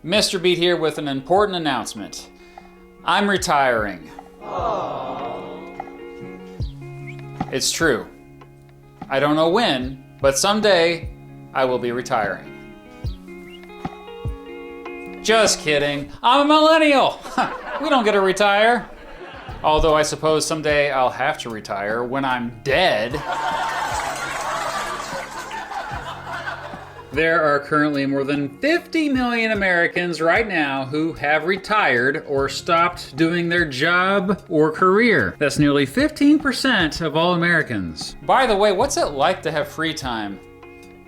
Mr. Beat here with an important announcement. I'm retiring. It's true. I don't know when, but someday I will be retiring. Just kidding. I'm a millennial. We don't get to retire. Although I suppose someday I'll have to retire when I'm dead. There are currently more than 50 million Americans right now who have retired or stopped doing their job or career. That's nearly 15% of all Americans. By the way, what's it like to have free time?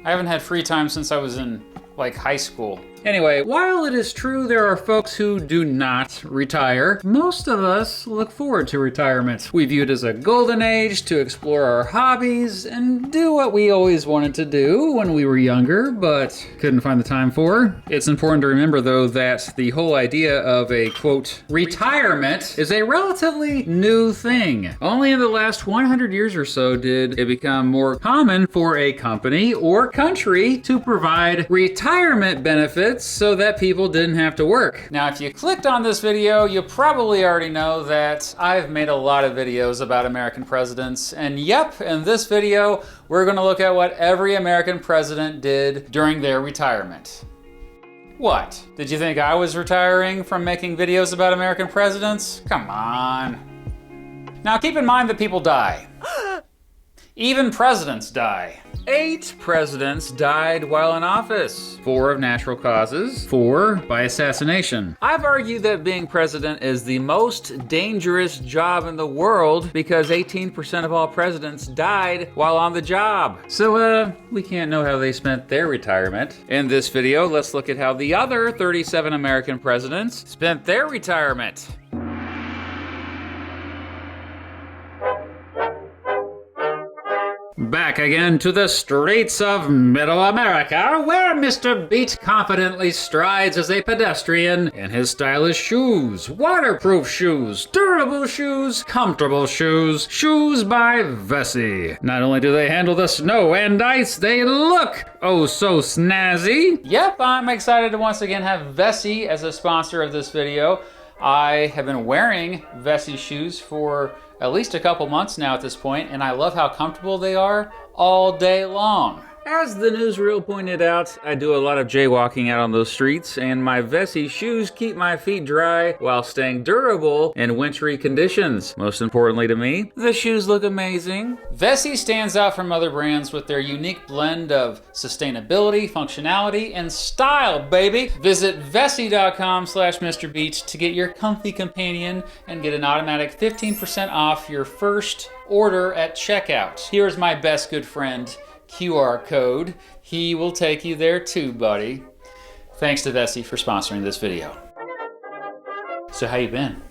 I haven't had free time since I was in, high school. Anyway, while it is true there are folks who do not retire, most of us look forward to retirement. We view it as a golden age to explore our hobbies and do what we always wanted to do when we were younger, but couldn't find the time for. It's important to remember, though, that the whole idea of a, quote, retirement is a relatively new thing. Only in the last 100 years or so did it become more common for a company or country to provide retirement benefits so that people didn't have to work. Now, if you clicked on this video, you probably already know that I've made a lot of videos about American presidents. And yep, in this video, we're gonna look at what every American president did during their retirement. What? Did you think I was retiring from making videos about American presidents? Come on. Now, keep in mind that people die. Even presidents die. 8 presidents died while in office. 4 of natural causes, 4 by assassination. I've argued that being president is the most dangerous job in the world because 18% of all presidents died while on the job. So, we can't know how they spent their retirement. In this video, let's look at how the other 37 American presidents spent their retirement. Back again to the streets of Middle America, where Mr. Beat confidently strides as a pedestrian in his stylish shoes. Waterproof shoes, durable shoes, comfortable shoes, shoes by Vesey. Not only do they handle the snow and ice, they look oh so snazzy. Yep, I'm excited to once again have Vesey as a sponsor of this video. I have been wearing Vesey shoes for at least a couple months now at this point, and I love how comfortable they are all day long. As the newsreel pointed out, I do a lot of jaywalking out on those streets, and my Vesey shoes keep my feet dry while staying durable in wintry conditions. Most importantly to me, the shoes look amazing. Vesey stands out from other brands with their unique blend of sustainability, functionality, and style, baby. Visit Vesey.com/MrBeat to get your comfy companion and get an automatic 15% off your first order at checkout. Here's my best good friend, QR code. He will take you there too, buddy. Thanks to Vesey for sponsoring this video. So how you been?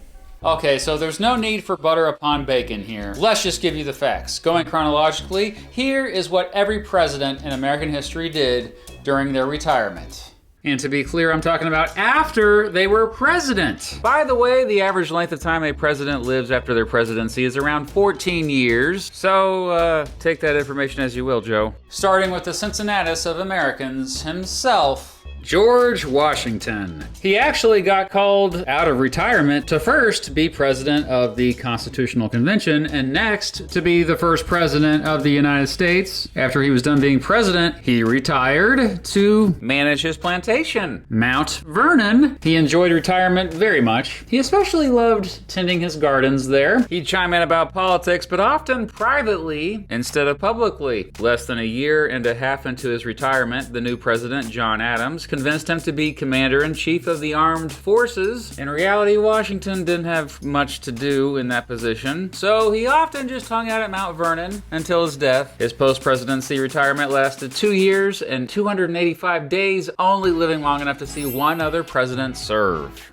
Okay, so there's no need for butter upon bacon here. Let's just give you the facts. Going chronologically, here is what every president in American history did during their retirement. And to be clear, I'm talking about after they were president. By the way, the average length of time a president lives after their presidency is around 14 years. So, take that information as you will, Joe. Starting with the Cincinnatus of Americans himself, George Washington. He actually got called out of retirement to first be president of the Constitutional Convention and next to be the first president of the United States. After he was done being president, he retired to manage his plantation, Mount Vernon. He enjoyed retirement very much. He especially loved tending his gardens there. He'd chime in about politics, but often privately instead of publicly. Less than a year and a half into his retirement, the new president, John Adams, convinced him to be commander-in-chief of the armed forces. In reality, Washington didn't have much to do in that position, so he often just hung out at Mount Vernon until his death. His post-presidency retirement lasted 2 years and 285 days, only living long enough to see one other president serve.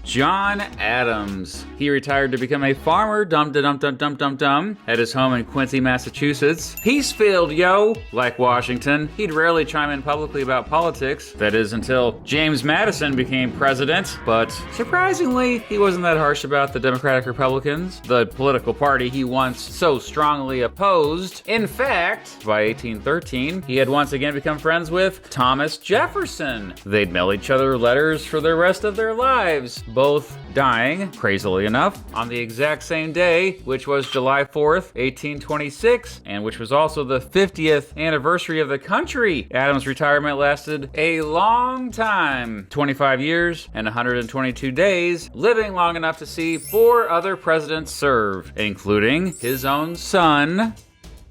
John Adams. He retired to become a farmer, at his home in Quincy, Massachusetts. Peacefield, yo! Like Washington, he'd rarely chime in publicly about politics. That is until James Madison became president. But surprisingly, he wasn't that harsh about the Democratic Republicans, the political party he once so strongly opposed. In fact, by 1813, he had once again become friends with Thomas Jefferson. They'd mail each other letters for the rest of their lives, both dying, crazily enough, on the exact same day, which was July 4th, 1826, and which was also the 50th anniversary of the country. Adams' retirement lasted a long time, 25 years and 122 days, living long enough to see 4 other presidents serve, including his own son,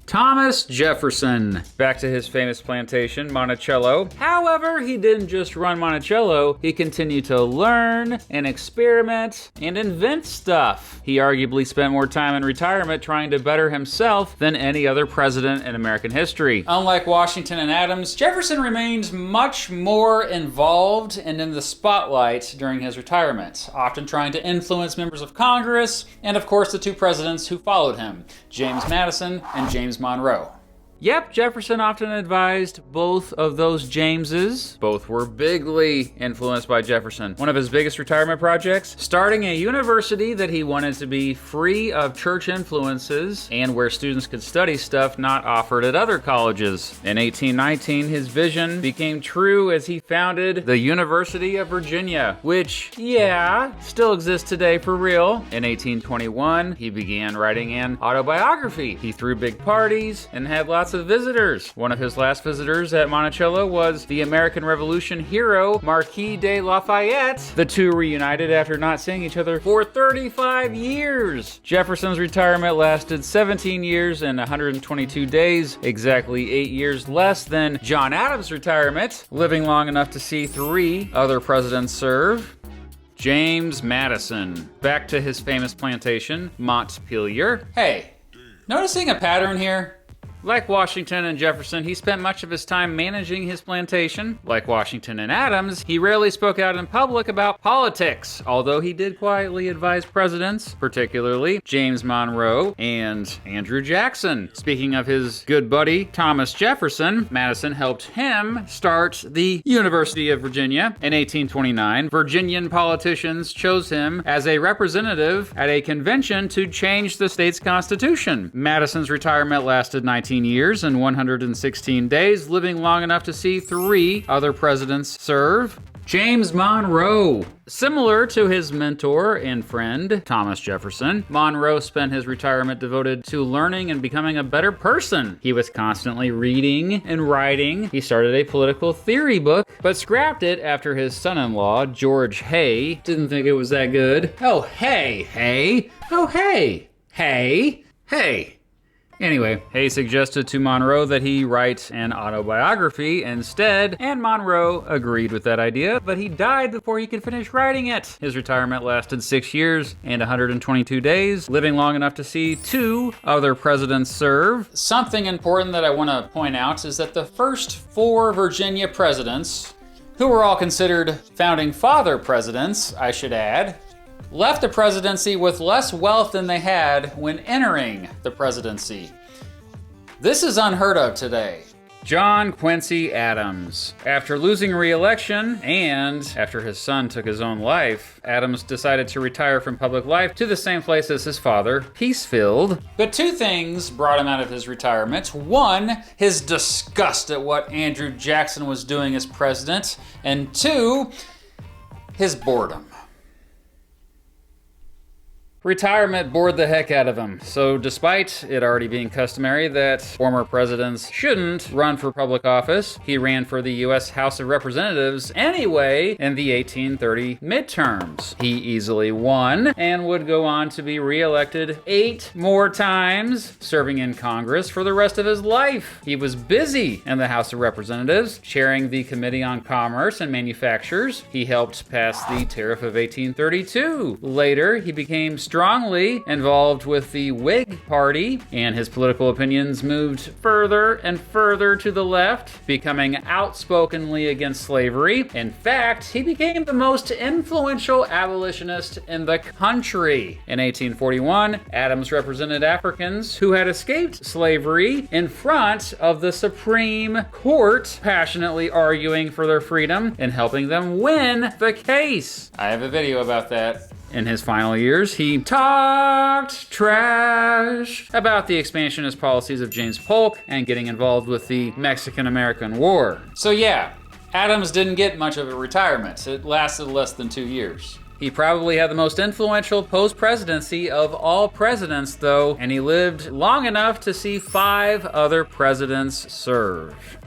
Thomas Jefferson. Back to his famous plantation, Monticello. However, he didn't just run Monticello, he continued to learn and experiment and invent stuff. He arguably spent more time in retirement trying to better himself than any other president in American history. Unlike Washington and Adams, Jefferson remained much more involved and in the spotlight during his retirement, often trying to influence members of Congress and, of course, the 2 presidents who followed him, James Madison and James Monroe. Yep, Jefferson often advised both of those Jameses. Both were bigly influenced by Jefferson. One of his biggest retirement projects, starting a university that he wanted to be free of church influences and where students could study stuff not offered at other colleges. In 1819, his vision became true as he founded the University of Virginia, which, yeah, still exists today for real. In 1821, he began writing an autobiography. He threw big parties and had lots of visitors. One of his last visitors at Monticello was the American Revolution hero, Marquis de Lafayette. The 2 reunited after not seeing each other for 35 years. Jefferson's retirement lasted 17 years and 122 days, exactly 8 years less than John Adams' retirement, living long enough to see 3 other presidents serve. James Madison. Back to his famous plantation, Montpelier. Hey, noticing a pattern here? Like Washington and Jefferson, he spent much of his time managing his plantation. Like Washington and Adams, he rarely spoke out in public about politics, although he did quietly advise presidents, particularly James Monroe and Andrew Jackson. Speaking of his good buddy, Thomas Jefferson, Madison helped him start the University of Virginia. In 1829, Virginian politicians chose him as a representative at a convention to change the state's constitution. Madison's retirement lasted 19 years and 116 days, living long enough to see 3 other presidents serve. James Monroe. Similar to his mentor and friend, Thomas Jefferson, Monroe spent his retirement devoted to learning and becoming a better person. He was constantly reading and writing. He started a political theory book, but scrapped it after his son-in-law, George Hay, didn't think it was that good. Oh, hey. Oh, hey. Anyway, Hayes suggested to Monroe that he write an autobiography instead, and Monroe agreed with that idea, but he died before he could finish writing it. His retirement lasted 6 years and 122 days, living long enough to see 2 other presidents serve. Something important that I want to point out is that the first 4 Virginia presidents, who were all considered founding father presidents, I should add, left the presidency with less wealth than they had when entering the presidency. This is unheard of today. John Quincy Adams. After losing re-election and after his son took his own life, Adams decided to retire from public life to the same place as his father, Peacefield. But 2 things brought him out of his retirement. 1, his disgust at what Andrew Jackson was doing as president, and 2, his boredom. Retirement bored the heck out of him, so despite it already being customary that former presidents shouldn't run for public office, he ran for the U.S. House of Representatives anyway in the 1830 midterms. He easily won and would go on to be re-elected 8 more times, serving in Congress for the rest of his life. He was busy in the House of Representatives, chairing the Committee on Commerce and Manufactures. He helped pass the Tariff of 1832. Later, he became strongly involved with the Whig Party, and his political opinions moved further and further to the left, becoming outspokenly against slavery. In fact, he became the most influential abolitionist in the country. In 1841, Adams represented Africans who had escaped slavery in front of the Supreme Court, passionately arguing for their freedom and helping them win the case. I have a video about that. In his final years, he talked trash about the expansionist policies of James Polk and getting involved with the Mexican-American War. So yeah, Adams didn't get much of a retirement. It lasted less than 2 years. He probably had the most influential post-presidency of all presidents, though, and he lived long enough to see 5 other presidents serve.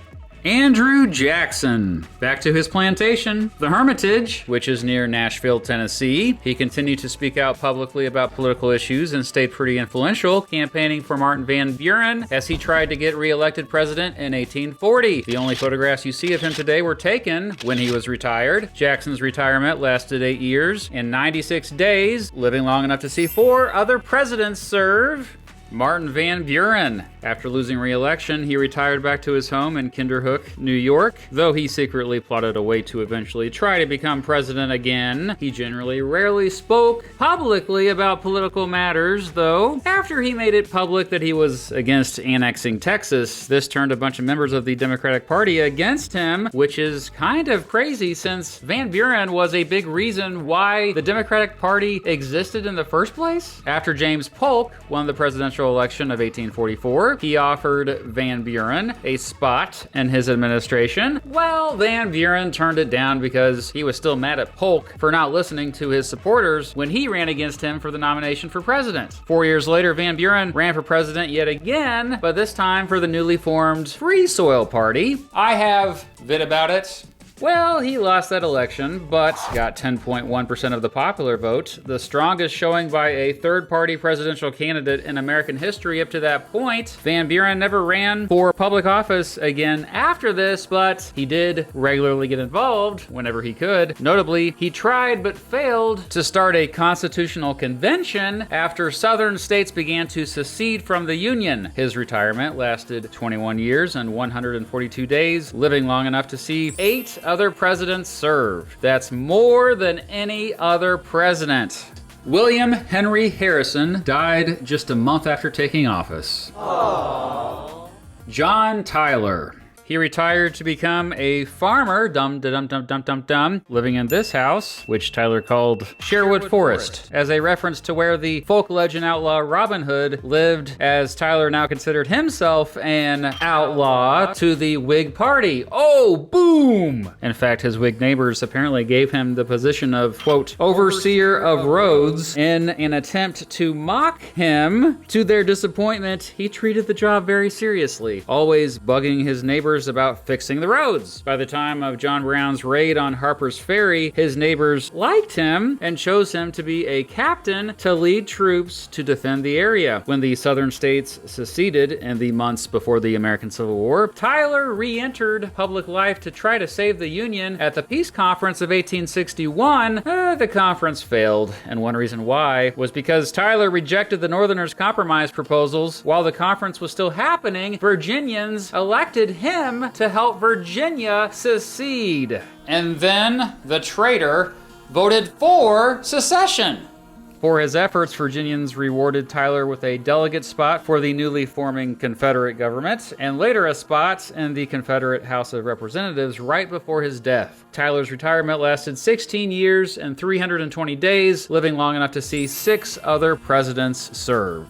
Andrew Jackson. Back to his plantation, the Hermitage, which is near Nashville, Tennessee. He continued to speak out publicly about political issues and stayed pretty influential, campaigning for Martin Van Buren as he tried to get re-elected president in 1840. The only photographs you see of him today were taken when he was retired. Jackson's retirement lasted 8 years and 96 days, living long enough to see 4 other presidents serve. Martin Van Buren. After losing re-election, he retired back to his home in Kinderhook, New York. Though he secretly plotted a way to eventually try to become president again, he generally rarely spoke publicly about political matters, though. After he made it public that he was against annexing Texas, this turned a bunch of members of the Democratic Party against him, which is kind of crazy since Van Buren was a big reason why the Democratic Party existed in the first place. After James Polk won the presidential election of 1844, he offered Van Buren a spot in his administration. Well, Van Buren turned it down because he was still mad at Polk for not listening to his supporters when he ran against him for the nomination for president. 4 years later, Van Buren ran for president yet again, but this time for the newly formed Free Soil Party. I have vid about it. Well, he lost that election, but got 10.1% of the popular vote, the strongest showing by a third-party presidential candidate in American history up to that point. Van Buren never ran for public office again after this, but he did regularly get involved whenever he could. Notably, he tried but failed to start a constitutional convention after southern states began to secede from the Union. His retirement lasted 21 years and 142 days, living long enough to see 8 other presidents serve. That's more than any other president. William Henry Harrison died just a month after taking office. Aww. John Tyler. He retired to become a farmer, living in this house, which Tyler called Sherwood Forest, as a reference to where the folk legend outlaw Robin Hood lived, as Tyler now considered himself an outlaw to the Whig Party. Oh, boom! In fact, his Whig neighbors apparently gave him the position of, quote, overseer of roads in an attempt to mock him. To their disappointment, he treated the job very seriously, always bugging his neighbors about fixing the roads. By the time of John Brown's raid on Harper's Ferry, his neighbors liked him and chose him to be a captain to lead troops to defend the area. When the southern states seceded in the months before the American Civil War, Tyler re-entered public life to try to save the Union. At the Peace Conference of 1861, the conference failed, and one reason why was because Tyler rejected the Northerners' compromise proposals. While the conference was still happening, Virginians elected him to help Virginia secede. And then the traitor voted for secession. For his efforts, Virginians rewarded Tyler with a delegate spot for the newly forming Confederate government, and later a spot in the Confederate House of Representatives right before his death. Tyler's retirement lasted 16 years and 320 days, living long enough to see 6 other presidents serve.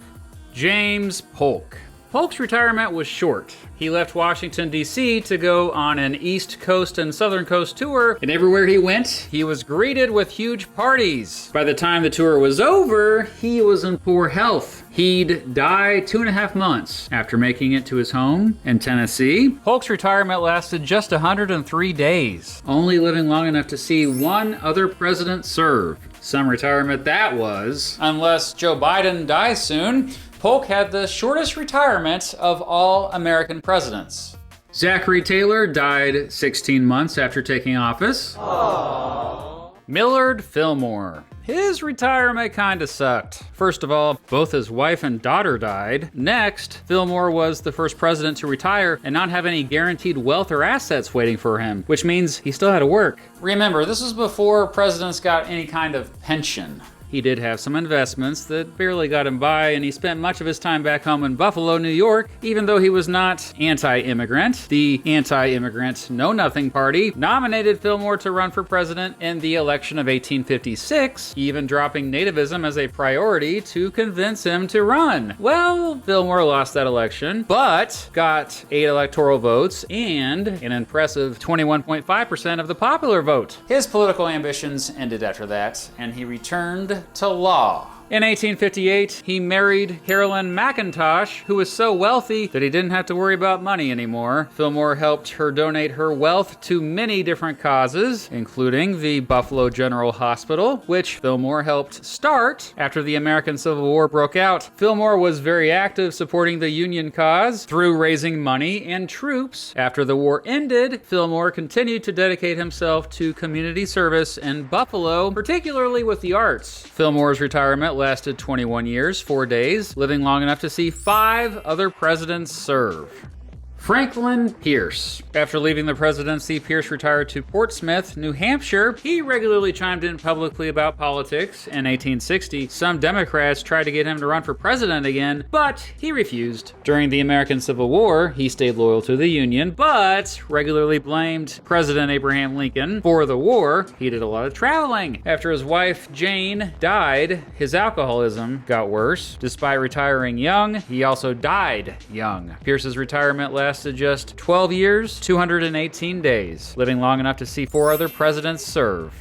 James Polk. Polk's retirement was short. He left Washington, D.C. to go on an East Coast and Southern Coast tour, and everywhere he went, he was greeted with huge parties. By the time the tour was over, he was in poor health. He'd die 2.5 months after making it to his home in Tennessee. Polk's retirement lasted just 103 days, only living long enough to see 1 other president serve. Some retirement that was, unless Joe Biden dies soon. Polk had the shortest retirement of all American presidents. Zachary Taylor died 16 months after taking office. Aww. Millard Fillmore. His retirement kinda sucked. First of all, both his wife and daughter died. Next, Fillmore was the first president to retire and not have any guaranteed wealth or assets waiting for him, which means he still had to work. Remember, this was before presidents got any kind of pension. He did have some investments that barely got him by, and he spent much of his time back home in Buffalo, New York, even though he was not anti-immigrant. The anti-immigrant Know-Nothing Party nominated Fillmore to run for president in the election of 1856, even dropping nativism as a priority to convince him to run. Well, Fillmore lost that election, but got 8 electoral votes and an impressive 21.5% of the popular vote. His political ambitions ended after that, and he returned to law. In 1858, he married Carolyn McIntosh, who was so wealthy that he didn't have to worry about money anymore. Fillmore helped her donate her wealth to many different causes, including the Buffalo General Hospital, which Fillmore helped start after the American Civil War broke out. Fillmore was very active supporting the Union cause through raising money and troops. After the war ended, Fillmore continued to dedicate himself to community service in Buffalo, particularly with the arts. Fillmore's retirement lasted 21 years, 4 days, living long enough to see 5 other presidents serve. Franklin Pierce. After leaving the presidency, Pierce retired to Portsmouth, New Hampshire. He regularly chimed in publicly about politics. In 1860, some Democrats tried to get him to run for president again, but he refused. During the American Civil War, he stayed loyal to the Union, but regularly blamed President Abraham Lincoln for the war. He did a lot of traveling. After his wife, Jane, died, his alcoholism got worse. Despite retiring young, he also died young. Pierce's retirement lasted just 12 years, 218 days, living long enough to see 4 other presidents serve.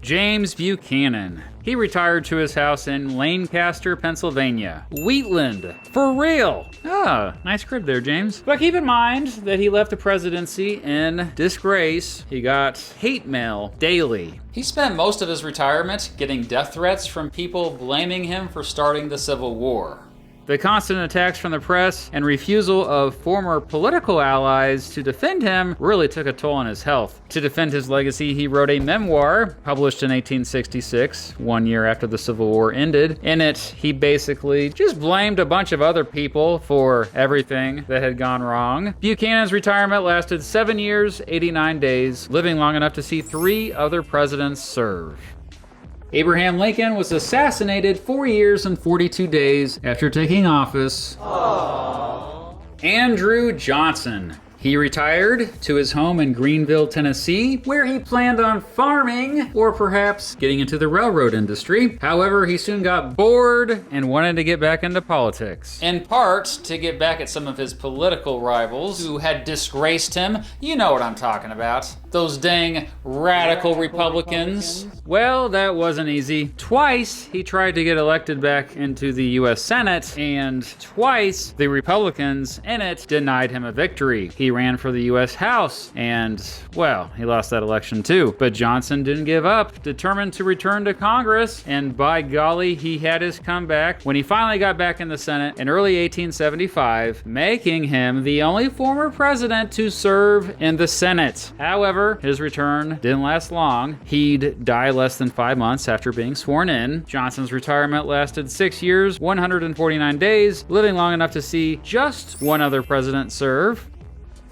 James Buchanan. He retired to his house in Lancaster, Pennsylvania. Wheatland. For real. Ah, nice crib there, James. But keep in mind that he left the presidency in disgrace. He got hate mail daily. He spent most of his retirement getting death threats from people blaming him for starting the Civil War. The constant attacks from the press and refusal of former political allies to defend him really took a toll on his health. To defend his legacy, he wrote a memoir published in 1866, 1 year after the Civil War ended. In it, he basically just blamed a bunch of other people for everything that had gone wrong. Buchanan's retirement lasted 7 years, 89 days, living long enough to see 3 other presidents serve. Abraham Lincoln was assassinated 4 years and 42 days after taking office. Aww. Andrew Johnson. He retired to his home in Greenville, Tennessee, where he planned on farming or perhaps getting into the railroad industry. However, he soon got bored and wanted to get back into politics. In part, to get back at some of his political rivals who had disgraced him. You know what I'm talking about. Those dang radical Republicans. Well, that wasn't easy. Twice, he tried to get elected back into the U.S. Senate, and twice, the Republicans in it denied him a victory. He ran for the U.S. House, and, well, he lost that election too. But Johnson didn't give up, determined to return to Congress, and by golly, he had his comeback when he finally got back in the Senate in early 1875, making him the only former president to serve in the Senate. However, his return didn't last long. He'd die less than 5 months after being sworn in. Johnson's retirement lasted 6 years, 149 days, living long enough to see just 1 other president serve.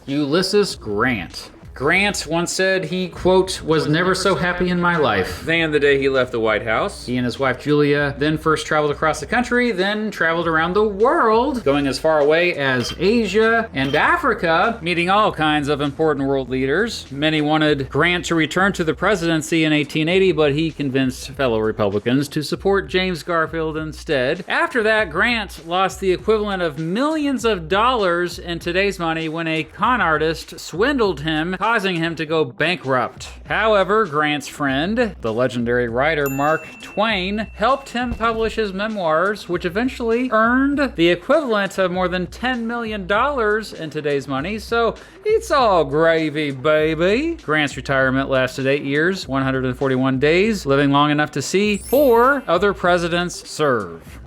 Ulysses Grant. Grant once said he, quote, was never so happy in my life than the day he left the White House. He and his wife Julia then first traveled across the country, then traveled around the world, going as far away as Asia and Africa, meeting all kinds of important world leaders. Many wanted Grant to return to the presidency in 1880, but he convinced fellow Republicans to support James Garfield instead. After that, Grant lost the equivalent of millions of dollars in today's money when a con artist swindled him, causing him to go bankrupt. However, Grant's friend, the legendary writer Mark Twain, helped him publish his memoirs, which eventually earned the equivalent of more than $10 million in today's money, so it's all gravy, baby. Grant's retirement lasted 8 years, 141 days, living long enough to see 4 other presidents serve.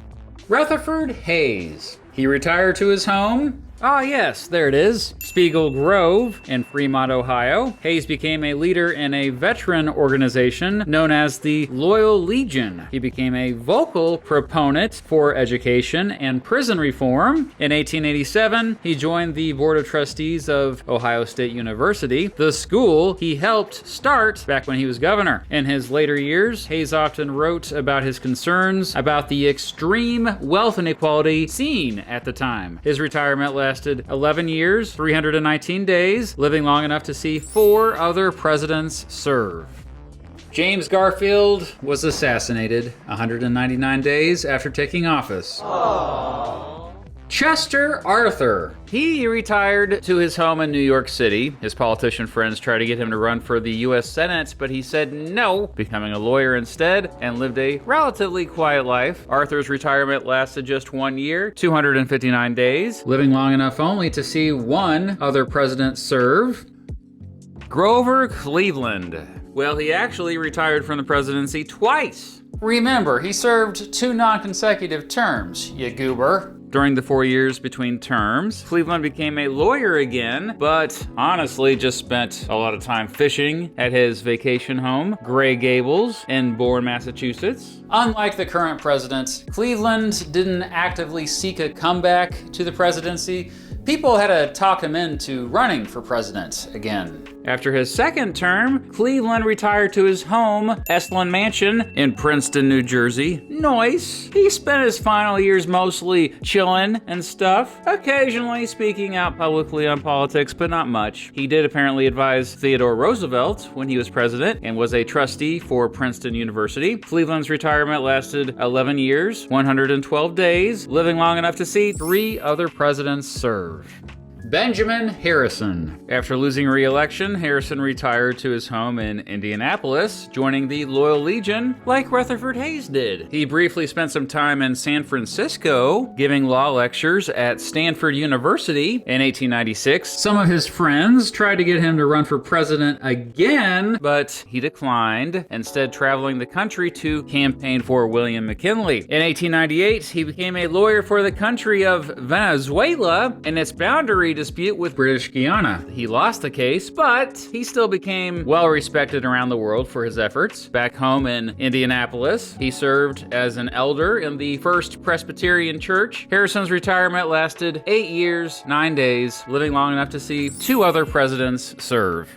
Rutherford Hayes. He retired to his home Ah yes, there it is. Spiegel Grove in Fremont, Ohio. Hayes became a leader in a veteran organization known as the Loyal Legion. He became a vocal proponent for education and prison reform. In 1887, he joined the Board of Trustees of Ohio State University, the school he helped start back when he was governor. In his later years, Hayes often wrote about his concerns about the extreme wealth inequality seen at the time. His retirement lasted 11 years, 319 days, living long enough to see 4 other presidents serve. James Garfield was assassinated 199 days after taking office. Aww. Chester Arthur. He retired to his home in New York City. His politician friends tried to get him to run for the U.S. Senate, but he said no, becoming a lawyer instead, and lived a relatively quiet life. Arthur's retirement lasted just 1 year, 259 days, living long enough only to see 1 other president serve. Grover Cleveland. Well, he actually retired from the presidency twice. Remember, he served 2 non-consecutive terms, you goober. During the 4 years between terms, Cleveland became a lawyer again, but honestly just spent a lot of time fishing at his vacation home, Gray Gables, in Buren, Massachusetts. Unlike the current president, Cleveland didn't actively seek a comeback to the presidency. People had to talk him into running for president again. After his second term, Cleveland retired to his home, Estlin Mansion, in Princeton, New Jersey. Nice. He spent his final years mostly chilling and stuff, occasionally speaking out publicly on politics, but not much. He did apparently advise Theodore Roosevelt when he was president and was a trustee for Princeton University. Cleveland's retirement lasted 11 years, 112 days, living long enough to see 3 other presidents serve. Benjamin Harrison. After losing re-election, Harrison retired to his home in Indianapolis, joining the Loyal Legion like Rutherford Hayes did. He briefly spent some time in San Francisco, giving law lectures at Stanford University in 1896. Some of his friends tried to get him to run for president again, but he declined, instead traveling the country to campaign for William McKinley. In 1898, he became a lawyer for the country of Venezuela and its boundary dispute with British Guiana. He lost the case, but he still became well respected around the world for his efforts. Back home in Indianapolis, he served as an elder in the First Presbyterian Church. Harrison's retirement lasted 8 years, 9 days, living long enough to see 2 other presidents serve.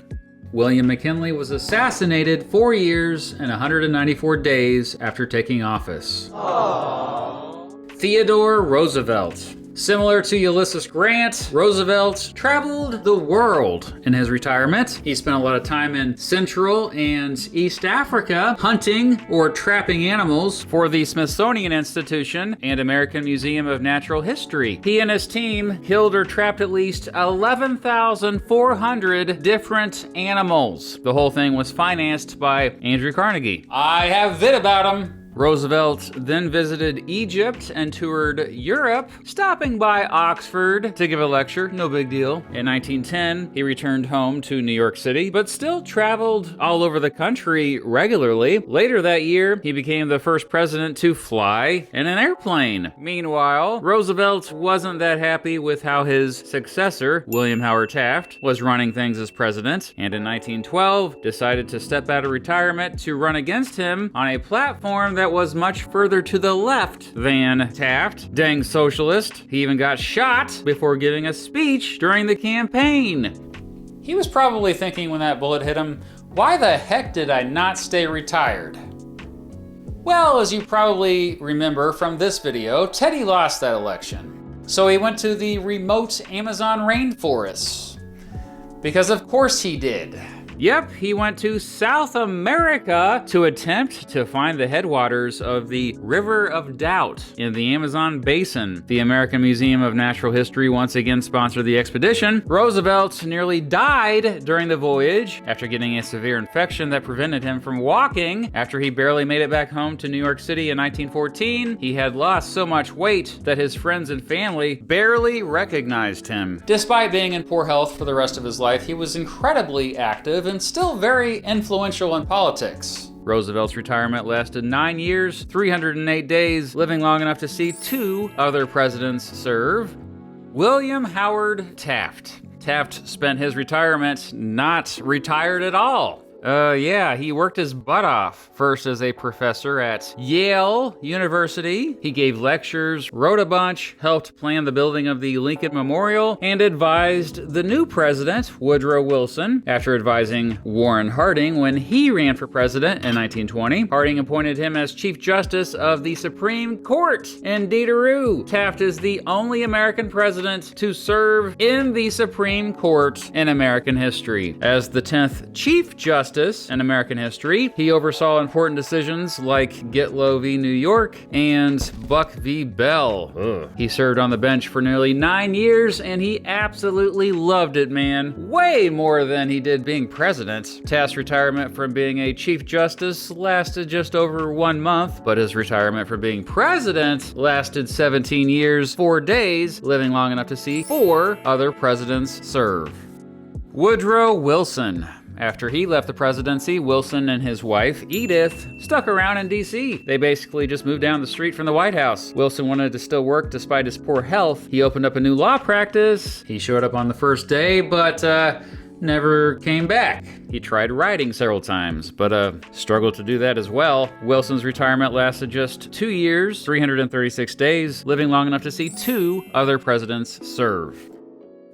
William McKinley was assassinated 4 years and 194 days after taking office. Aww. Theodore Roosevelt. Similar to Ulysses Grant, Roosevelt traveled the world in his retirement. He spent a lot of time in Central and East Africa hunting or trapping animals for the Smithsonian Institution and American Museum of Natural History. He and his team killed or trapped at least 11,400 different animals. The whole thing was financed by Andrew Carnegie. I have vid about him. Roosevelt then visited Egypt and toured Europe, stopping by Oxford to give a lecture, no big deal. In 1910, he returned home to New York City, but still traveled all over the country regularly. Later that year, he became the first president to fly in an airplane. Meanwhile, Roosevelt wasn't that happy with how his successor, William Howard Taft, was running things as president, and in 1912, decided to step out of retirement to run against him on a platform that was much further to the left than Taft. Dang socialist. He even got shot before giving a speech during the campaign. He was probably thinking when that bullet hit him, why the heck did I not stay retired? Well, as you probably remember from this video, Teddy lost that election. So he went to the remote Amazon rainforests. Because of course he did. Yep, he went to South America to attempt to find the headwaters of the River of Doubt in the Amazon basin. The American Museum of Natural History once again sponsored the expedition. Roosevelt nearly died during the voyage after getting a severe infection that prevented him from walking. After he barely made it back home to New York City in 1914, he had lost so much weight that his friends and family barely recognized him. Despite being in poor health for the rest of his life, he was incredibly active and still very influential in politics. Roosevelt's retirement lasted 9 years, 308 days, living long enough to see 2 other presidents serve. William Howard Taft. Taft spent his retirement not retired at all. Yeah, he worked his butt off. First as a professor at Yale University. He gave lectures, wrote a bunch, helped plan the building of the Lincoln Memorial, and advised the new president, Woodrow Wilson, after advising Warren Harding when he ran for president in 1920. Harding appointed him as Chief Justice of the Supreme Court. And Deedaroo, Taft is the only American president to serve in the Supreme Court in American history. As the 10th Chief Justice in American history, he oversaw important decisions like Gitlow v. New York and Buck v. Bell. Ugh. He served on the bench for nearly 9 years, and he absolutely loved it, man. Way more than he did being president. Taft's retirement from being a Chief Justice lasted just over 1 month, but his retirement from being president lasted 17 years, 4 days, living long enough to see 4 other presidents serve. Woodrow Wilson. After he left the presidency, Wilson and his wife, Edith, stuck around in D.C. They basically just moved down the street from the White House. Wilson wanted to still work despite his poor health. He opened up a new law practice. He showed up on the first day, but never came back. He tried writing several times, but struggled to do that as well. Wilson's retirement lasted just 2 years, 336 days, living long enough to see 2 other presidents serve.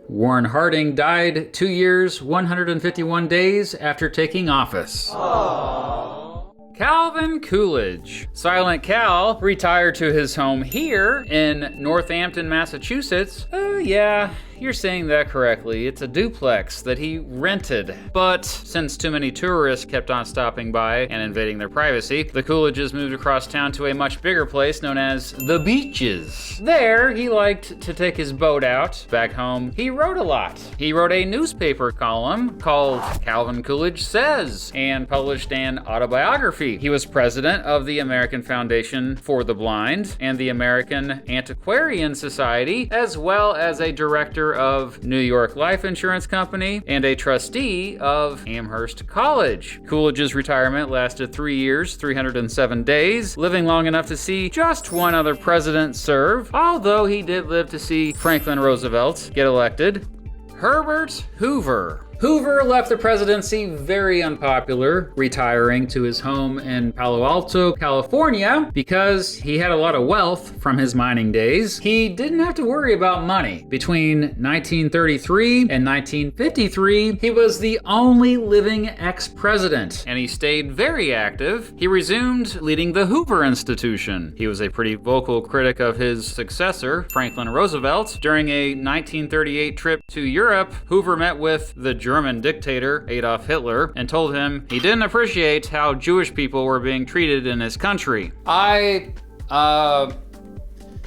Warren Harding died 2 years, 151 days after taking office. Aww. Calvin Coolidge. Silent Cal retired to his home here in Northampton, Massachusetts. Yeah, you're saying that correctly. It's a duplex that he rented. But since too many tourists kept on stopping by and invading their privacy, the Coolidges moved across town to a much bigger place known as the Beaches. There, he liked to take his boat out. Back home, he wrote a lot. He wrote a newspaper column called Calvin Coolidge Says and published an autobiography. He was president of the American Foundation for the Blind and the American Antiquarian Society, as well as a director of New York Life Insurance Company and a trustee of Amherst College. Coolidge's retirement lasted 3 years, 307 days, living long enough to see just 1 other president serve, although he did live to see Franklin Roosevelt get elected. Herbert Hoover. Hoover left the presidency very unpopular, retiring to his home in Palo Alto, California, because he had a lot of wealth from his mining days. He didn't have to worry about money. Between 1933 and 1953, he was the only living ex-president, and he stayed very active. He resumed leading the Hoover Institution. He was a pretty vocal critic of his successor, Franklin Roosevelt. During a 1938 trip to Europe, Hoover met with the German dictator Adolf Hitler and told him he didn't appreciate how Jewish people were being treated in his country. I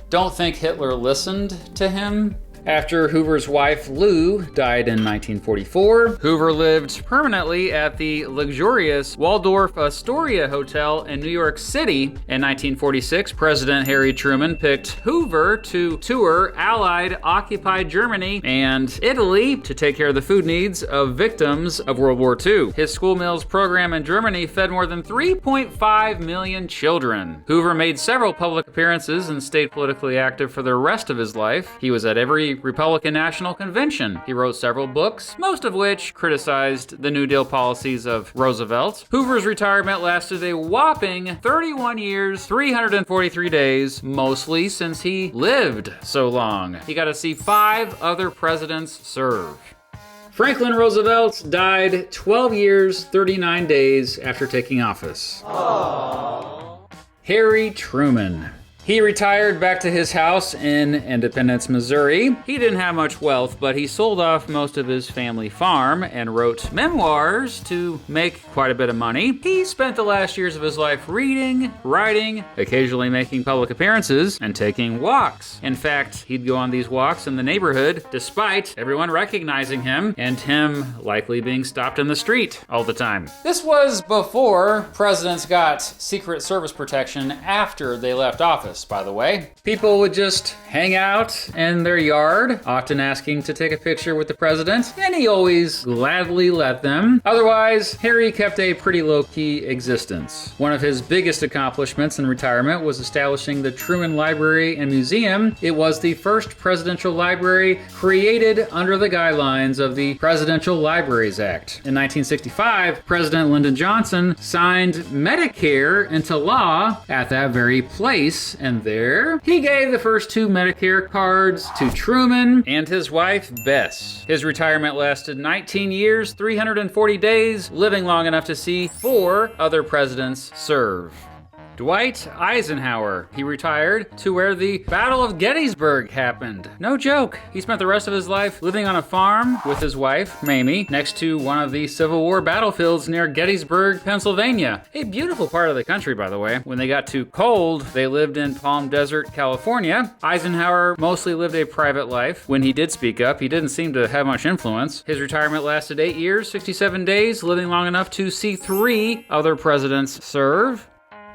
don't think Hitler listened to him. After Hoover's wife, Lou, died in 1944, Hoover lived permanently at the luxurious Waldorf Astoria Hotel in New York City. In 1946, President Harry Truman picked Hoover to tour Allied occupied Germany and Italy to take care of the food needs of victims of World War II. His school meals program in Germany fed more than 3.5 million children. Hoover made several public appearances and stayed politically active for the rest of his life. He was at every Republican National Convention. He wrote several books, most of which criticized the New Deal policies of Roosevelt. Hoover's retirement lasted a whopping 31 years, 343 days, mostly since he lived so long. He got to see 5 other presidents serve. Franklin Roosevelt died 12 years, 39 days after taking office. Aww. Harry Truman. He retired back to his house in Independence, Missouri. He didn't have much wealth, but he sold off most of his family farm and wrote memoirs to make quite a bit of money. He spent the last years of his life reading, writing, occasionally making public appearances, and taking walks. In fact, he'd go on these walks in the neighborhood despite everyone recognizing him and him likely being stopped in the street all the time. This was before presidents got Secret Service protection after they left office. office, by the way. People would just hang out in their yard, often asking to take a picture with the president, and he always gladly let them. Otherwise, Harry kept a pretty low-key existence. One of his biggest accomplishments in retirement was establishing the Truman Library and Museum. It was the first presidential library created under the guidelines of the Presidential Libraries Act. In 1965, President Lyndon Johnson signed Medicare into law at that very place, and there he gave the first 2 Medicare cards to Truman and his wife, Bess. His retirement lasted 19 years, 340 days, living long enough to see 4 other presidents serve. Dwight Eisenhower. He retired to where the Battle of Gettysburg happened. No joke. He spent the rest of his life living on a farm with his wife, Mamie, next to one of the Civil War battlefields near Gettysburg, Pennsylvania. A beautiful part of the country, by the way. When they got too cold, they lived in Palm Desert, California. Eisenhower mostly lived a private life. When he did speak up, he didn't seem to have much influence. His retirement lasted 8 years, 67 days, living long enough to see 3 other presidents serve.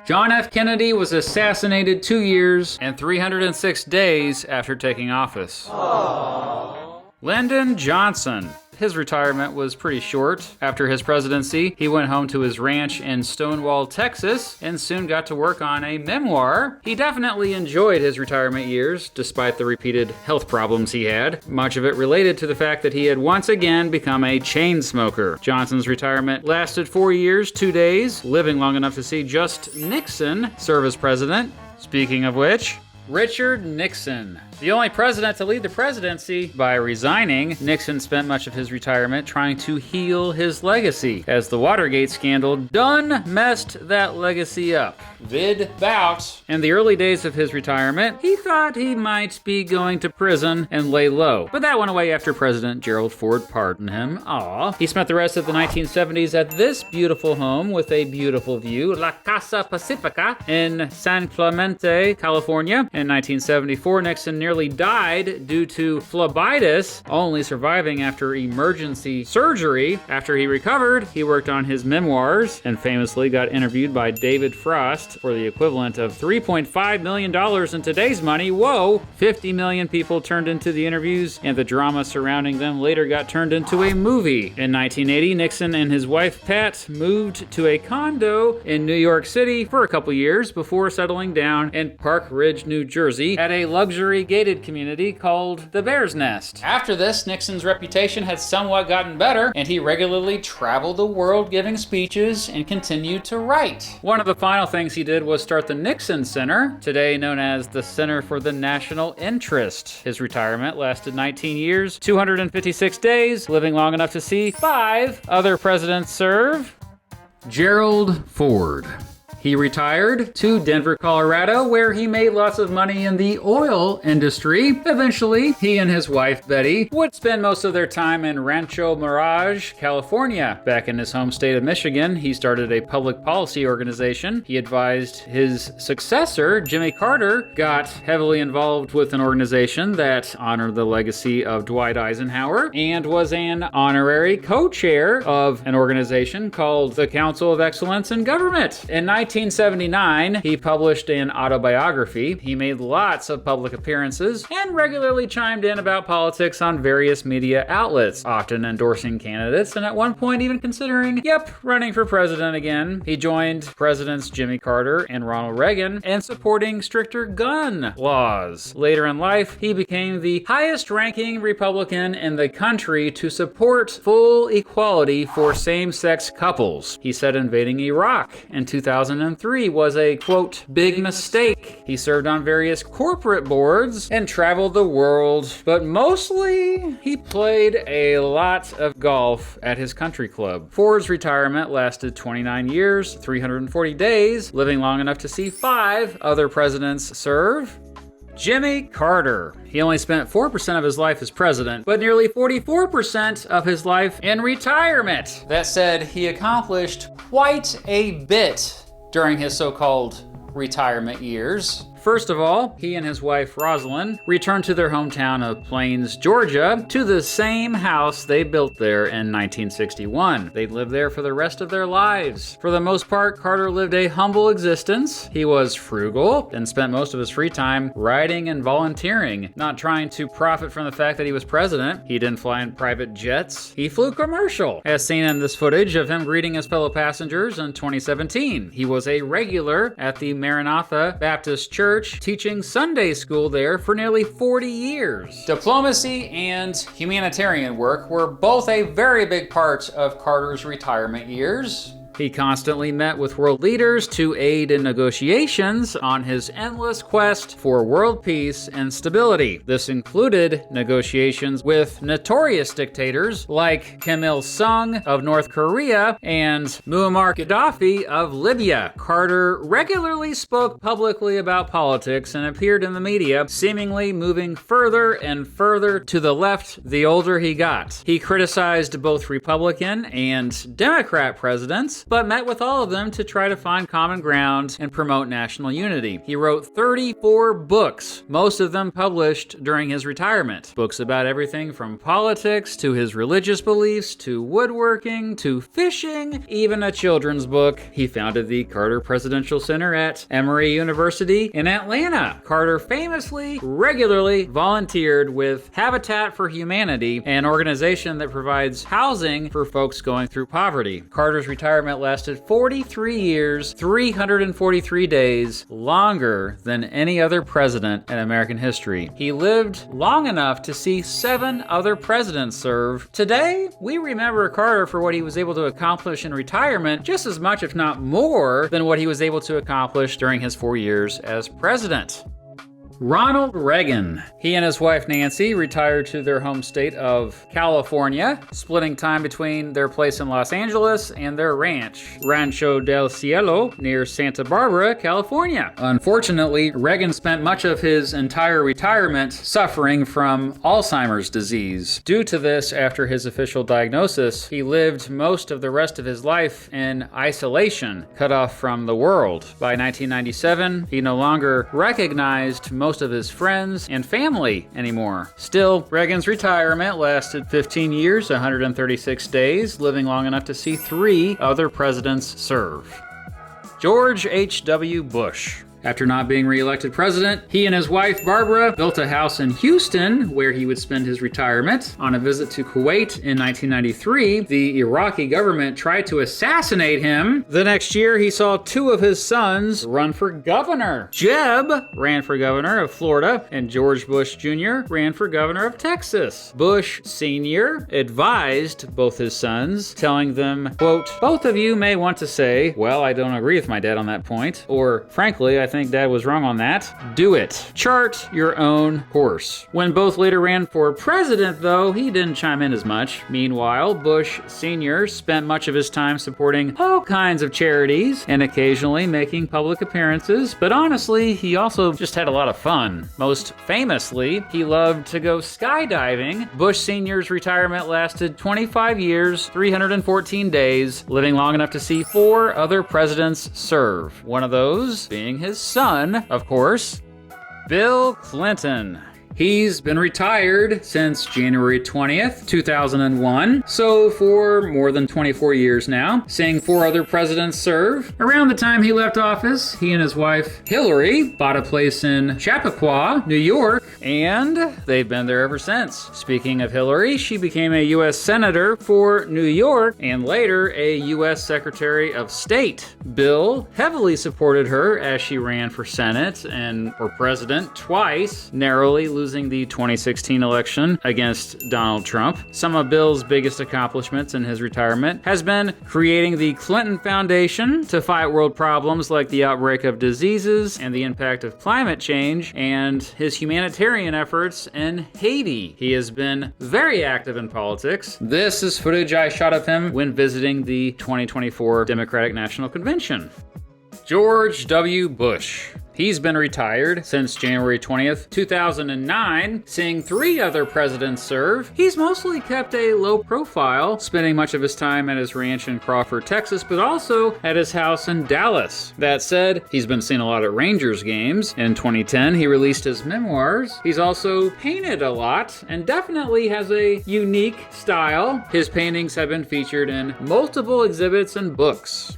John F. Kennedy was assassinated 2 years and 306 days after taking office. Aww. Lyndon Johnson. His retirement was pretty short. After his presidency, he went home to his ranch in Stonewall, Texas, and soon got to work on a memoir. He definitely enjoyed his retirement years, despite the repeated health problems he had, much of it related to the fact that he had once again become a chain smoker. Johnson's retirement lasted 4 years, 2 days, living long enough to see just Nixon serve as president. Speaking of which, Richard Nixon. The only president to lead the presidency by resigning, Nixon spent much of his retirement trying to heal his legacy, as the Watergate scandal done messed that legacy up. Vid bout. In the early days of his retirement, he thought he might be going to prison and lay low, but that went away after President Gerald Ford pardoned him. Aww. He spent the rest of the 1970s at this beautiful home with a beautiful view, La Casa Pacifica, in San Clemente, California. In 1974, Nixon nearly died due to phlebitis, only surviving after emergency surgery. After he recovered, he worked on his memoirs and famously got interviewed by David Frost for the equivalent of $3.5 million in today's money. Whoa! 50 million people turned into the interviews, and the drama surrounding them later got turned into a movie. In 1980, Nixon and his wife Pat moved to a condo in New York City for a couple years before settling down in Park Ridge, New Jersey, at a luxury gated community called the Bear's Nest. After this, Nixon's reputation had somewhat gotten better, and he regularly traveled the world giving speeches and continued to write. One of the final things he did was start the Nixon Center, today known as the Center for the National Interest. His retirement lasted 19 years, 256 days, living long enough to see 5 other presidents serve. Gerald Ford. He retired to Denver, Colorado, where he made lots of money in the oil industry. Eventually, he and his wife, Betty, would spend most of their time in Rancho Mirage, California. Back in his home state of Michigan, he started a public policy organization. He advised his successor, Jimmy Carter, got heavily involved with an organization that honored the legacy of Dwight Eisenhower and was an honorary co-chair of an organization called the Council of Excellence in Government. In 1979, he published an autobiography. He made lots of public appearances and regularly chimed in about politics on various media outlets, often endorsing candidates and at one point even considering, running for president again. He joined Presidents Jimmy Carter and Ronald Reagan in supporting stricter gun laws. Later in life, he became the highest-ranking Republican in the country to support full equality for same-sex couples. He said invading Iraq in 2003 was a, quote, big mistake. He served on various corporate boards and traveled the world, but mostly he played a lot of golf at his country club. Ford's retirement lasted 29 years, 340 days, living long enough to see 5 other presidents serve. Jimmy Carter. He only spent 4% of his life as president, but nearly 44% of his life in retirement. That said, he accomplished quite a bit during his so-called retirement years. First of all, he and his wife Rosalind returned to their hometown of Plains, Georgia, to the same house they built there in 1961. They'd live there for the rest of their lives. For the most part, Carter lived a humble existence. He was frugal and spent most of his free time writing and volunteering, not trying to profit from the fact that he was president. He didn't fly in private jets. He flew commercial, as seen in this footage of him greeting his fellow passengers in 2017. He was a regular at the Maranatha Baptist Church, teaching Sunday school there for nearly 40 years. Diplomacy and humanitarian work were both a very big part of Carter's retirement years. He constantly met with world leaders to aid in negotiations on his endless quest for world peace and stability. This included negotiations with notorious dictators like Kim Il-sung of North Korea and Muammar Gaddafi of Libya. Carter regularly spoke publicly about politics and appeared in the media, seemingly moving further and further to the left the older he got. He criticized both Republican and Democrat presidents, but met with all of them to try to find common ground and promote national unity. He wrote 34 books, most of them published during his retirement. Books about everything from politics to his religious beliefs to woodworking to fishing, even a children's book. He founded the Carter Presidential Center at Emory University in Atlanta. Carter famously, regularly volunteered with Habitat for Humanity, an organization that provides housing for folks going through poverty. Carter's retirement lasted 43 years, 343 days, longer than any other president in American history. He lived long enough to see 7 other presidents serve. Today, we remember Carter for what he was able to accomplish in retirement just as much, if not more, than what he was able to accomplish during his 4 years as president. Ronald Reagan. He and his wife Nancy retired to their home state of California, splitting time between their place in Los Angeles and their ranch, Rancho del Cielo, near Santa Barbara, California. Unfortunately, Reagan spent much of his entire retirement suffering from Alzheimer's disease. Due to this, after his official diagnosis, he lived most of the rest of his life in isolation, cut off from the world. By 1997, he no longer recognized most of his friends and family anymore. Still, Reagan's retirement lasted 15 years, 136 days, living long enough to see 3 other presidents serve. George H.W. Bush. After not being re-elected president, he and his wife, Barbara, built a house in Houston where he would spend his retirement. On a visit to Kuwait in 1993, the Iraqi government tried to assassinate him. The next year, he saw 2 of his sons run for governor. Jeb ran for governor of Florida, and George Bush Jr. ran for governor of Texas. Bush Sr. advised both his sons, telling them, quote, "Both of you may want to say, well, I don't agree with my dad on that point, or frankly, I think Dad was wrong on that. Do it. Chart your own course." When both later ran for president, though, he didn't chime in as much. Meanwhile, Bush Sr. spent much of his time supporting all kinds of charities and occasionally making public appearances, but honestly, he also just had a lot of fun. Most famously, he loved to go skydiving. Bush Sr.'s retirement lasted 25 years, 314 days, living long enough to see 4 other presidents serve. One of those being his son, of course, Bill Clinton. He's been retired since January 20th, 2001, so for more than 24 years now, seeing 4 other presidents serve. Around the time he left office, he and his wife, Hillary, bought a place in Chappaqua, New York, and they've been there ever since. Speaking of Hillary, she became a U.S. Senator for New York and later a U.S. Secretary of State. Bill heavily supported her as she ran for Senate and for president twice, narrowly losing the 2016 election against Donald Trump. Some of Bill's biggest accomplishments in his retirement has been creating the Clinton Foundation to fight world problems like the outbreak of diseases and the impact of climate change, and his humanitarian efforts in Haiti. He has been very active in politics. This is footage I shot of him when visiting the 2024 Democratic National Convention. George W. Bush. He's been retired since January 20th, 2009, seeing 3 other presidents serve. He's mostly kept a low profile, spending much of his time at his ranch in Crawford, Texas, but also at his house in Dallas. That said, he's been seen a lot at Rangers games. In 2010, he released his memoirs. He's also painted a lot and definitely has a unique style. His paintings have been featured in multiple exhibits and books.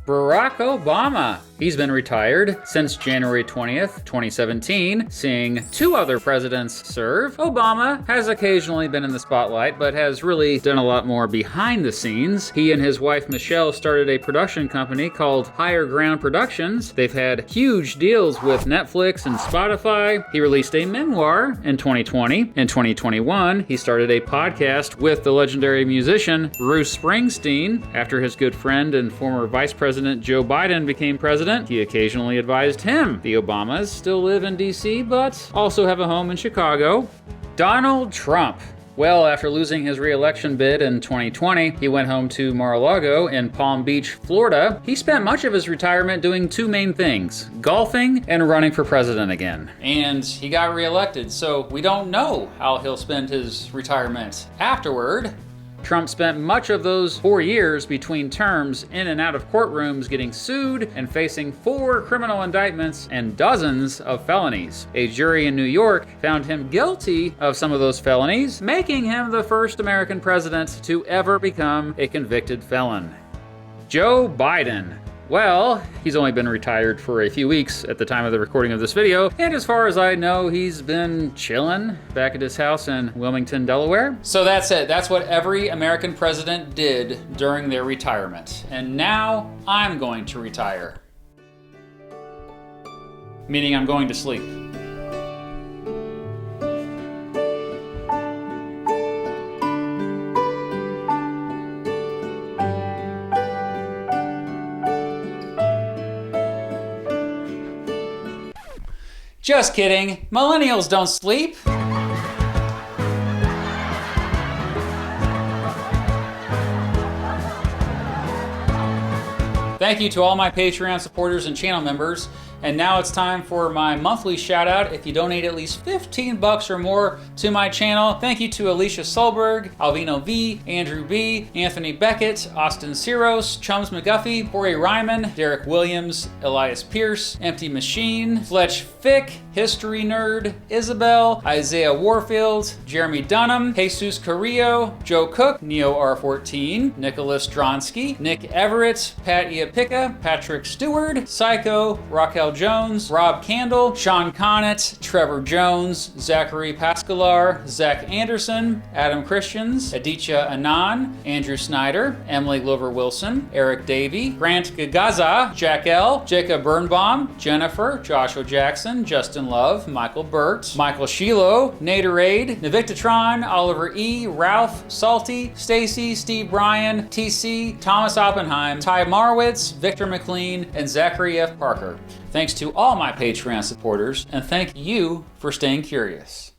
Barack Obama. He's been retired since January 20th, 2017, seeing 2 other presidents serve. Obama has occasionally been in the spotlight, but has really done a lot more behind the scenes. He and his wife Michelle started a production company called Higher Ground Productions. They've had huge deals with Netflix and Spotify. He released a memoir in 2020. In 2021, he started a podcast with the legendary musician Bruce Springsteen. After his good friend and former Vice President Joe Biden became president, he occasionally advised him. The Obamas still live in D.C., but also have a home in Chicago. Donald Trump. Well, after losing his re-election bid in 2020, he went home to Mar-a-Lago in Palm Beach, Florida. He spent much of his retirement doing 2 main things: golfing and running for president again. And he got re-elected, so we don't know how he'll spend his retirement afterward. Trump spent much of those 4 years between terms in and out of courtrooms getting sued and facing 4 criminal indictments and dozens of felonies. A jury in New York found him guilty of some of those felonies, making him the first American president to ever become a convicted felon. Joe Biden. Well, he's only been retired for a few weeks at the time of the recording of this video, and as far as I know, he's been chilling back at his house in Wilmington, Delaware. So that's it. That's what every American president did during their retirement. And now I'm going to retire. Meaning I'm going to sleep. Just kidding. Millennials don't sleep. Thank you to all my Patreon supporters and channel members. And now it's time for my monthly shout out. If you donate at least $15 or more to my channel, thank you to Alicia Solberg, Alvino V, Andrew B, Anthony Beckett, Austin Ciros, Chums McGuffey, Corey Ryman, Derek Williams, Elias Pierce, Empty Machine, Fletch Fick, History Nerd, Isabel, Isaiah Warfield, Jeremy Dunham, Jesus Carrillo, Joe Cook, Neo R14, Nicholas Dronsky, Nick Everett, Pat Iapicca, Patrick Stewart, Psycho, Raquel Jones, Rob Candle, Sean Connett, Trevor Jones, Zachary Pascalar, Zach Anderson, Adam Christians, Aditya Anand, Andrew Snyder, Emily Glover Wilson, Eric Davey, Grant Gagaza, Jack L, Jacob Birnbaum, Jennifer, Joshua Jackson, Justin Love, Michael Burt, Michael Shiloh, Naderade, Navictatron, Oliver E, Ralph, Salty, Stacy, Steve Bryan, TC, Thomas Oppenheim, Ty Marwitz, Victor McLean, and Zachary F. Parker. Thanks to all my Patreon supporters, and thank you for staying curious.